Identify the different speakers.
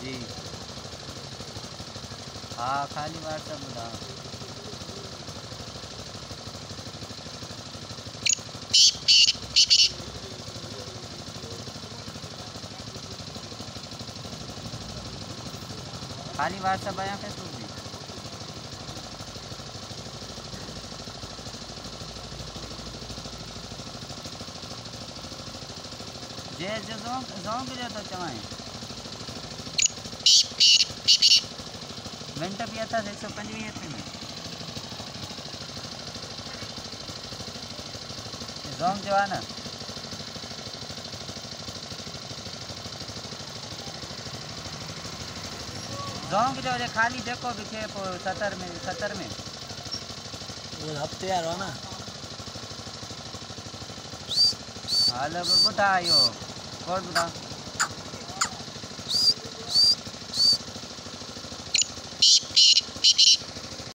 Speaker 1: जी हाँ खाली व्हाट्सएप ॿुधायो। खाली व्हाट्सएप आया फेसबुक भी जे जो ज़ोंग जो तो चवाएं मिनट भी अथसि 125 में ज़ोंग जो आहे न ज़ोंग जो जे खाली जेको भी थे पोइ 70 में
Speaker 2: वो हफ्ते यार हो ना
Speaker 1: हाल ॿुधा इहो कोड ॿुधा